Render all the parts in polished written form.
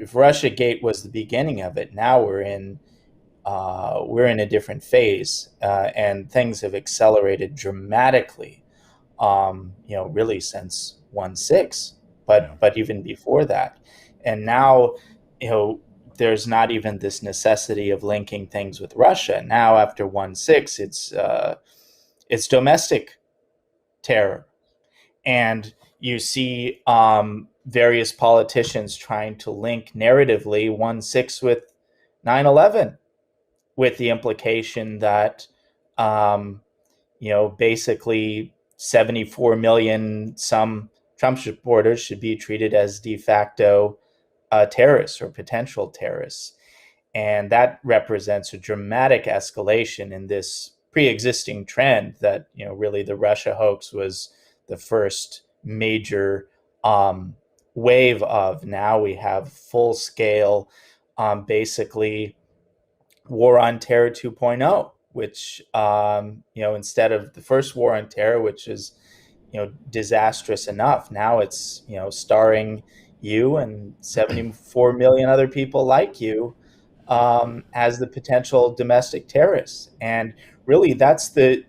if Russiagate was the beginning of it, now we're in a different phase, and things have accelerated dramatically. Really since 1/6, but even before that, and now, there's not even this necessity of linking things with Russia. Now, after 1/6, it's domestic terror, and you see various politicians trying to link narratively 1/6 with 9/11, with the implication that basically 74 million some Trump supporters should be treated as de facto terrorists or potential terrorists. And that represents a dramatic escalation in this pre-existing trend that, really the Russia hoax was the first major wave of. Now we have full scale, basically war on terror 2.0, which, instead of the first war on terror, which is, disastrous enough, now it's, starring you and 74 million other people like you as the potential domestic terrorists. And really, that's to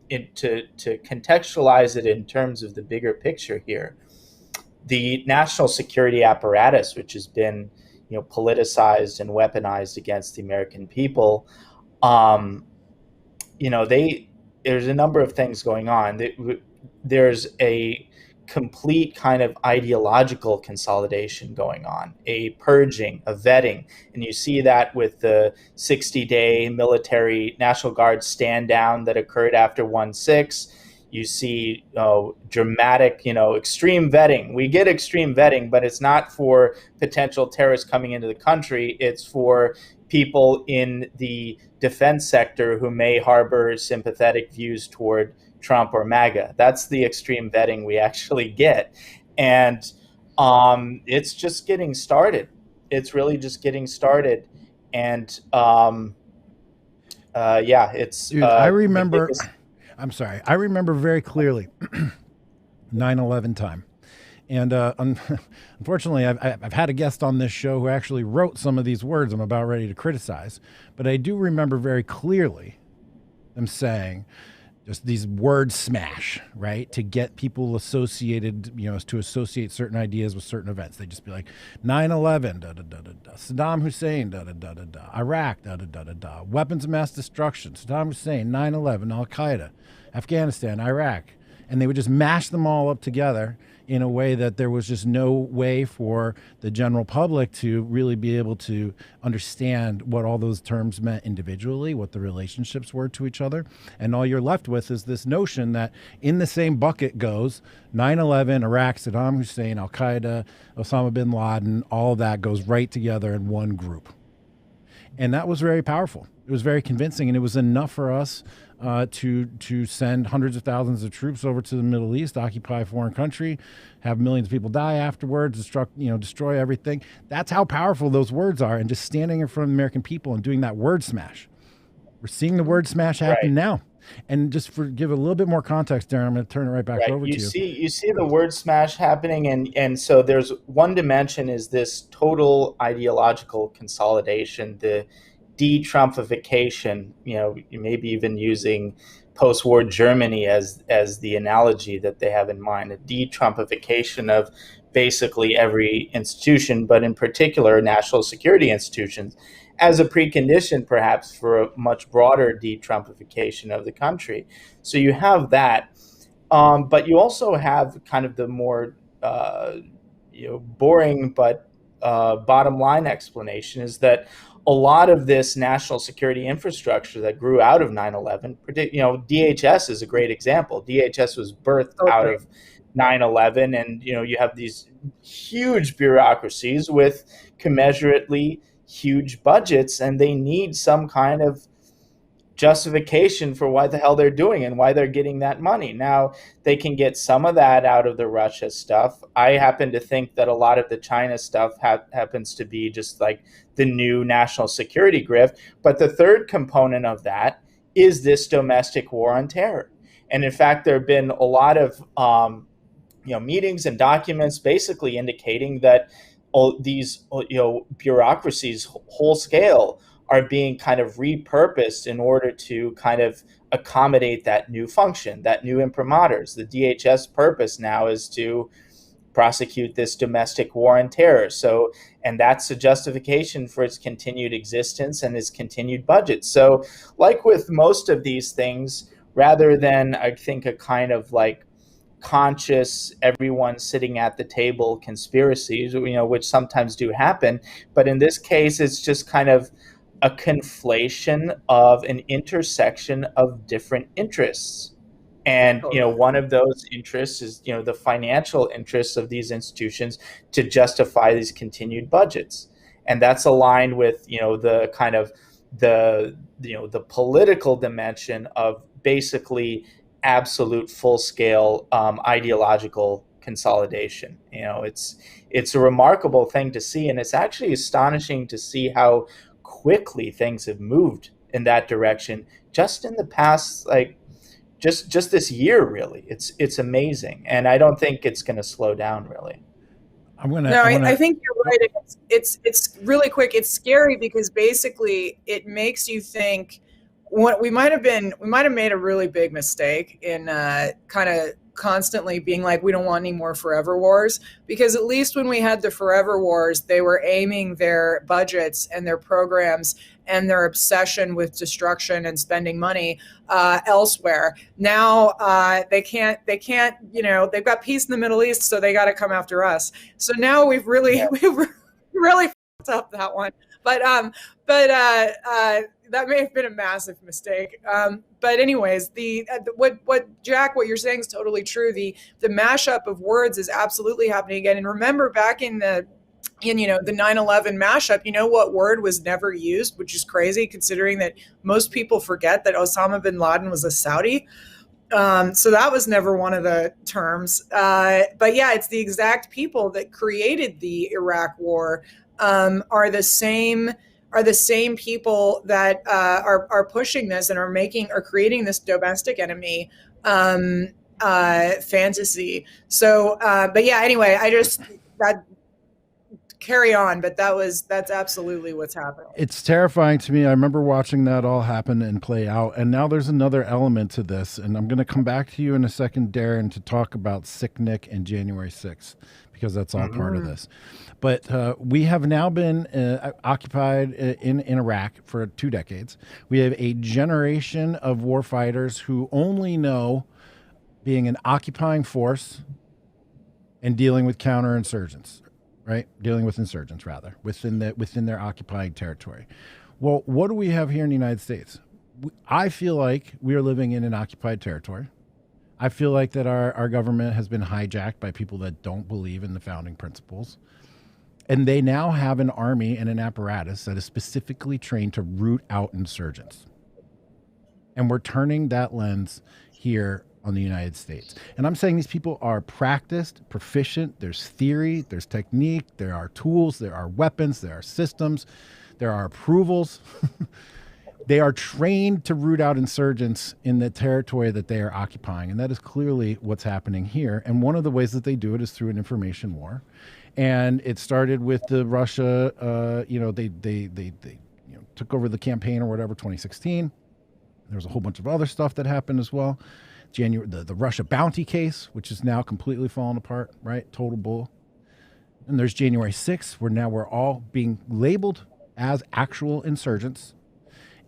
contextualize it in terms of the bigger picture here. The national security apparatus, which has been, politicized and weaponized against the American people, there's a number of things going on. There's a complete kind of ideological consolidation going on, a purging, a vetting. And you see that with the 60-day military National Guard stand down that occurred after 1/6. You see dramatic, extreme vetting. We get extreme vetting, but it's not for potential terrorists coming into the country. It's for people in the defense sector who may harbor sympathetic views toward Trump or MAGA. That's the extreme vetting we actually get. And it's just getting started. It's really just getting started. And it's... Dude, I remember... I'm sorry. I remember very clearly 9/11 time. And unfortunately, I've had a guest on this show who actually wrote some of these words I'm about ready to criticize. But I do remember very clearly them saying just these words smash, right? To get people associated, to associate certain ideas with certain events. They just be like 9/11, Saddam Hussein, Iraq, weapons of mass destruction, Saddam Hussein, 9/11, Al-Qaeda, Afghanistan, Iraq. And they would just mash them all up together in a way that there was just no way for the general public to really be able to understand what all those terms meant individually, what the relationships were to each other. And all you're left with is this notion that in the same bucket goes 9/11, Iraq, Saddam Hussein, Al-Qaeda, Osama bin Laden, all of that goes right together in one group. And that was very powerful. It was very convincing, and it was enough for us to send hundreds of thousands of troops over to the Middle East, occupy a foreign country, have millions of people die afterwards, destroy everything. That's how powerful those words are. And just standing in front of the American people and doing that word smash. We're seeing the word smash happen now. And just give a little bit more context, Darren, I'm going to turn it right back over to you. You see the word smash happening, and so there's one dimension is this total ideological consolidation, the de-Trumpification, maybe even using post-war Germany as the analogy that they have in mind, a de-Trumpification of basically every institution, but in particular national security institutions, as a precondition perhaps for a much broader de-Trumpification of the country. So you have that, but you also have kind of the more boring but bottom line explanation is that a lot of this national security infrastructure that grew out of 9/11, DHS is a great example. DHS was birthed out of 9/11, and you have these huge bureaucracies with commensurately huge budgets, and they need some kind of justification for why the hell they're doing and why they're getting that money. Now, they can get some of that out of the Russia stuff. I happen to think that a lot of the China stuff happens to be just like the new national security grift. But the third component of that is this domestic war on terror. And in fact, there have been a lot of meetings and documents basically indicating that all these bureaucracies whole scale are being kind of repurposed in order to kind of accommodate that new function, that new imprimaturs. The DHS purpose now is to prosecute this domestic war on terror. So, and that's a justification for its continued existence and its continued budget. So, like with most of these things, rather than, I think, a kind of like conscious everyone sitting at the table conspiracies, which sometimes do happen, but in this case it's just kind of a conflation of an intersection of different interests. And Totally. one of those interests is the financial interests of these institutions to justify these continued budgets, and that's aligned with the kind of the political dimension of basically absolute full scale ideological consolidation. It's a remarkable thing to see, and it's actually astonishing to see how quickly things have moved in that direction just in the past, like just this year. Really, it's amazing, and I don't think it's going to slow down really. I think you're right. It's really quick. It's scary because basically it makes you think what we might have made a really big mistake in kind of constantly being like, we don't want any more forever wars, because at least when we had the forever wars, they were aiming their budgets and their programs and their obsession with destruction and spending money elsewhere. Now they can't, they've got peace in the Middle East, so they got to come after us. So now we've really fucked up that one. But that may have been a massive mistake. But anyways, what you're saying is totally true. The mashup of words is absolutely happening again. And remember, back in the 9/11 mashup, what word was never used, which is crazy considering that most people forget that Osama bin Laden was a Saudi. So that was never one of the terms. But yeah, it's the exact people that created the Iraq War are the same people that are pushing this and are creating this domestic enemy fantasy. So, but yeah, anyway, that carry on, but that's absolutely what's happening. It's terrifying to me. I remember watching that all happen and play out, and now there's another element to this, and I'm going to come back to you in a second, Darren, to talk about Sick Nick and January 6th, because that's all part of this. But we have now been occupied in Iraq for 2 decades. We have a generation of warfighters who only know being an occupying force and dealing with counterinsurgents, right? Dealing with insurgents, rather, within their occupying territory. Well, what do we have here in the United States? I feel like we are living in an occupied territory. I feel like that our government has been hijacked by people that don't believe in the founding principles. And they now have an army and an apparatus that is specifically trained to root out insurgents. And we're turning that lens here on the United States. And I'm saying these people are practiced, proficient. There's theory, there's technique, there are tools, there are weapons, there are systems, there are approvals. They are trained to root out insurgents in the territory that they are occupying. And that is clearly what's happening here. And one of the ways that they do it is through an information war. And it started with the Russia, they took over the campaign or whatever, 2016. There was a whole bunch of other stuff that happened as well. The Russia bounty case, which is now completely fallen apart, right? Total bull. And there's January 6th, where now we're all being labeled as actual insurgents.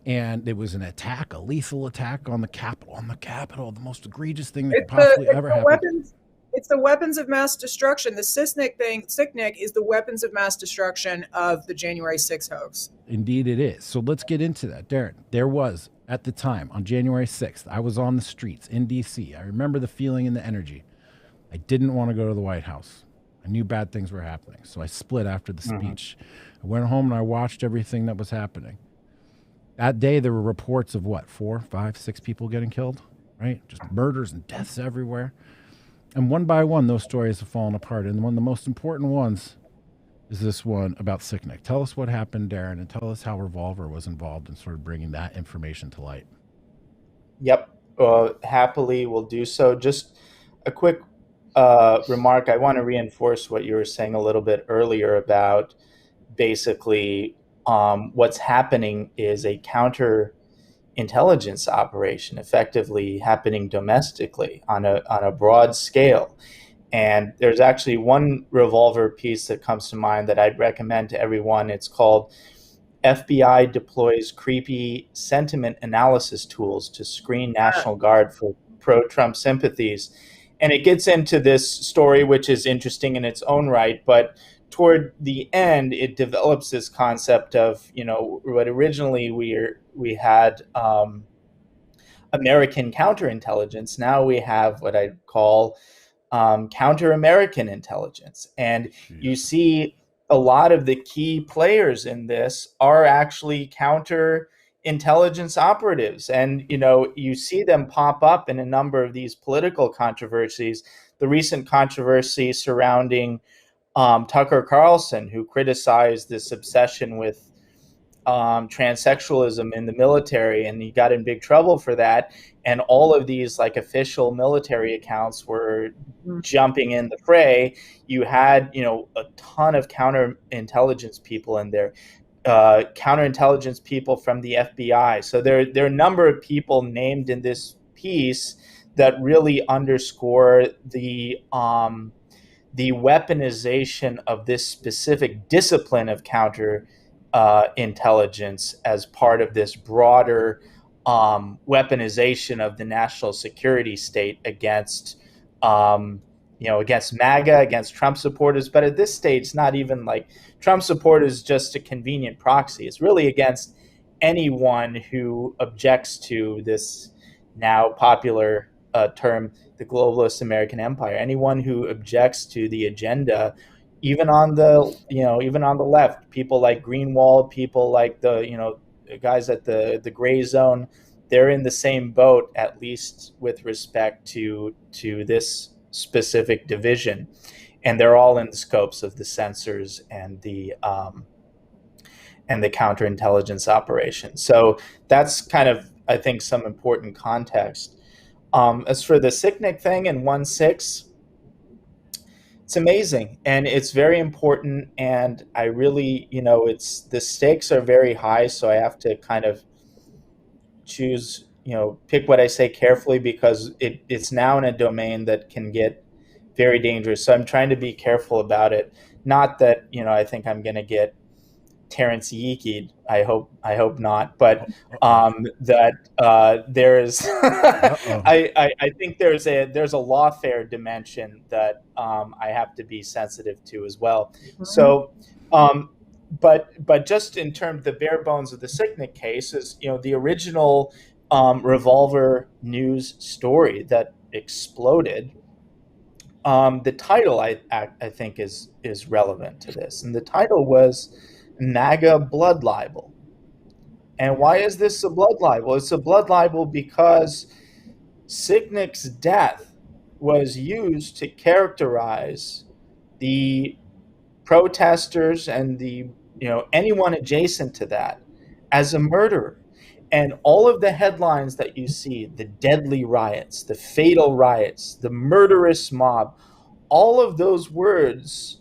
And it was an attack, a lethal attack on the Capitol, the most egregious thing that could possibly ever happen. It's the weapons of mass destruction. The Sicknick is the weapons of mass destruction of the January 6th hoax. Indeed it is. So let's get into that. Darren, there was, at the time, on January 6th, I was on the streets in D.C. I remember the feeling and the energy. I didn't want to go to the White House. I knew bad things were happening. So I split after the speech. I went home and I watched everything that was happening. That day, there were reports of 4, 5, 6 people getting killed, right? Just murders and deaths everywhere. And one by one, those stories have fallen apart. And one of the most important ones is this one about Sick Nick. Tell us what happened, Darren, and tell us how Revolver was involved in sort of bringing that information to light. Yep. Happily will do so. Just a quick remark, I want to reinforce what you were saying a little bit earlier about basically what's happening is a counterintelligence operation effectively happening domestically on a broad scale. And there's actually one Revolver piece that comes to mind that I'd recommend to everyone. It's called FBI Deploys Creepy Sentiment Analysis Tools to Screen National Guard for Pro-Trump Sympathies. And it gets into this story, which is interesting in its own right, but toward the end, it develops this concept of, what originally we had American counterintelligence. Now we have what I'd call counter-American intelligence. And you see a lot of the key players in this are actually counter-intelligence operatives. And, you see them pop up in a number of these political controversies. The recent controversy surrounding Tucker Carlson, who criticized this obsession with transsexualism in the military, and he got in big trouble for that. And all of these official military accounts were jumping in the fray. You had, a ton of counterintelligence people in there, counterintelligence people from the FBI. So there are a number of people named in this piece that really underscore the weaponization of this specific discipline of intelligence as part of this broader weaponization of the national security state against MAGA, against Trump supporters. But at this stage, it's not even like Trump supporters just a convenient proxy. It's really against anyone who objects to this now popular term, the globalist American empire. Anyone who objects to the agenda, even on the left, people like Greenwald, people like the guys at the gray zone, they're in the same boat, at least with respect to this specific division, and they're all in the scopes of the censors and the counterintelligence operation. So that's kind of, I think, some important context. As for the Sicknick thing in 1-6, it's amazing and it's very important. And I really, the stakes are very high. So I have to kind of choose, pick what I say carefully, because it's now in a domain that can get very dangerous. So I'm trying to be careful about it. Not that, I think I'm going to get Terrence Yeekied. I hope not. But there's I think there's a lawfare dimension that I have to be sensitive to as well. So but just in terms of the bare bones of the Sicknick case is, the original Revolver.News story that exploded. The title I think is relevant to this, and the title was MAGA blood libel. And why is this a blood libel? It's a blood libel because Sicknick's death was used to characterize the protesters and the anyone adjacent to that as a murderer. And all of the headlines that you see, the deadly riots, the fatal riots, the murderous mob, all of those words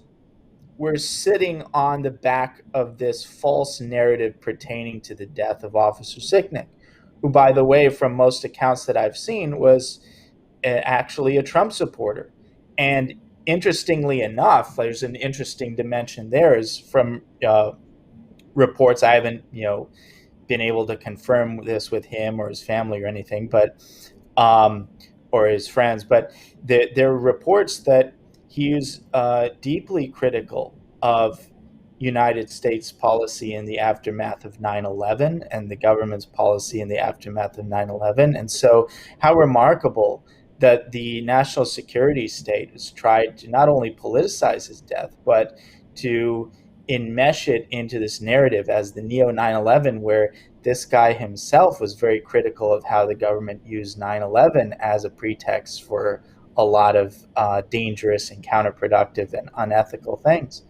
were sitting on the back of this false narrative pertaining to the death of Officer Sicknick, who, by the way, from most accounts that I've seen, was actually a Trump supporter. And interestingly enough, there's an interesting dimension there, is from reports. I haven't, been able to confirm this with him or his family or anything, but or his friends, but there are reports that he's deeply critical of United States policy in the aftermath of 9/11 and the government's policy in the aftermath of 9/11. And so how remarkable that the national security state has tried to not only politicize his death, but to enmesh it into this narrative as the neo 9/11, where this guy himself was very critical of how the government used 9/11 as a pretext for a lot of dangerous and counterproductive and unethical things.